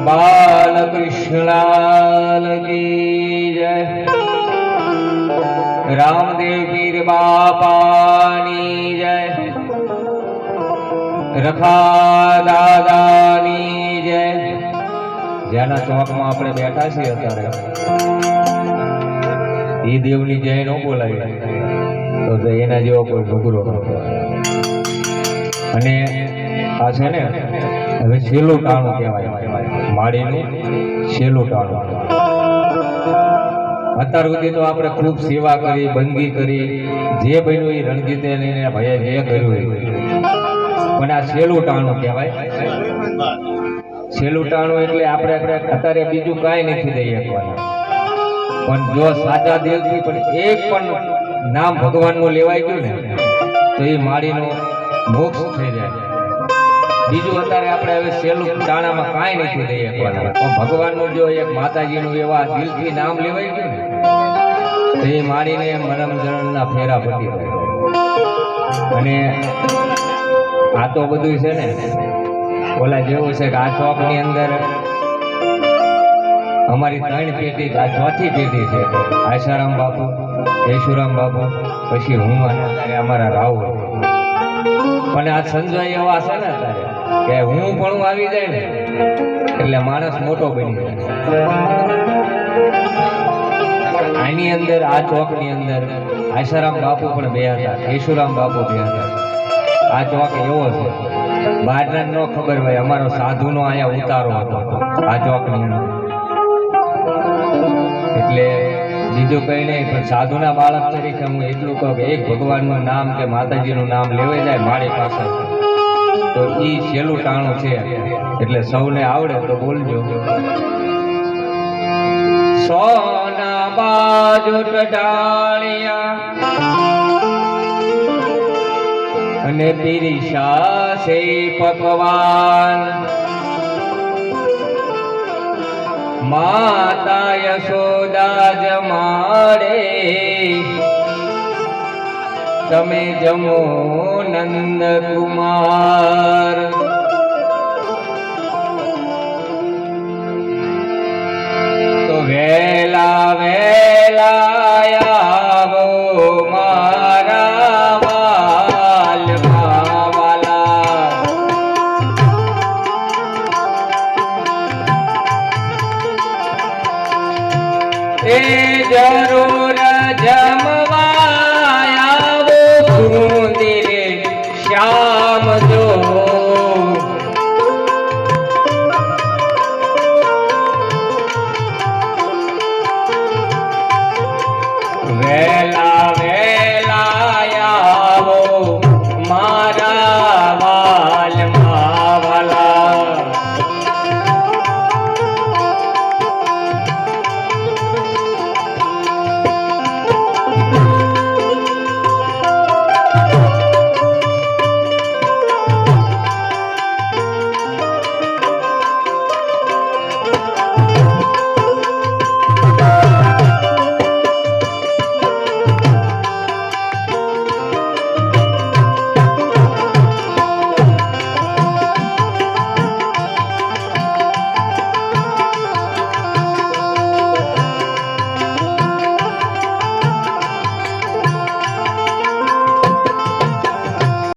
बालकृष्ण की जय। रामदेव पीर बापानी जय। रखा दादानी जय। જેના ચોકમાં આપણે બેઠા છીએ અત્યારે એ દેવની જય ન બોલાવી તો એના જેવો કોઈ ઢોકરો નતો. અને આ છે ને હવે છેલ્લું ટાણું કહેવાય, માળીનું છેલ્લું ટાણું. અત્યાર સુધી તો આપણે ખૂબ સેવા કરી, બંદગી કરી, જે બન્યું એ રણજીતે લઈને ભાઈએ જે કર્યું પણ આ છેલ્લું ટાણું કહેવાય. છેલ્લું ટાણું એટલે આપણે અત્યારે બીજું કાંઈ નથી દઈ શકવાનું, પણ જો સાચા દિલથી પણ એક પણ નામ ભગવાનનું લેવાઈ ગયું ને તો એ માળીનો મોક્ષ થઈ જાય. બીજું અત્યારે આપણે હવે છેલ્લું ટાણામાં કાંઈ નથી દઈ શકવાનું, પણ ભગવાનનું જો એક માતાજીનું એવા દિલથી નામ લેવાઈ ગયું ને તો એ માળીને મરમ જણના ફેરા પતી જાય. અને આ તો બધું છે ને ઓલા જેવું છે કે આ ચોકની અંદર અમારી 3 પેઢી, આ 4થી પેઢી છે. આશારામ બાપુ, કેશુરામ બાપુ, પછી હું અને અત્યારે અમારા રાહુલ. પણ આ સંજય એવા છે ને અત્યારે કે હું પણ આવી જાય ને એટલે માણસ મોટો બની જાય. આની અંદર આ ચોકની અંદર આશારામ બાપુ પણ બે હતા, કેશુરામ બાપુ બે હતા. આ ચોક એવો છે બહારના ન ખબર હોય, અમારો સાધુનો અહીંયા ઉતારો હતો આ ચોકની અંદર. એટલે બીજું કઈ નહીં, પણ સાધુના બાળક તરીકે હું એટલું કહું કે એક ભગવાનનું નામ કે માતાજીનું નામ લેવાઈ જાય મારી પાસે તો એ છેલ્લું ટાણું છે. એટલે સૌને આવડે તો બોલજો. સોના બાજુ ટાળિયા અને પીરીશા છે પકવાન. માતા યશોદા જમાડે તમે જમો નંદ કુમાર. તો વેલા વેલા આવો મારા વાલ વાલા. એ જરૂર જમા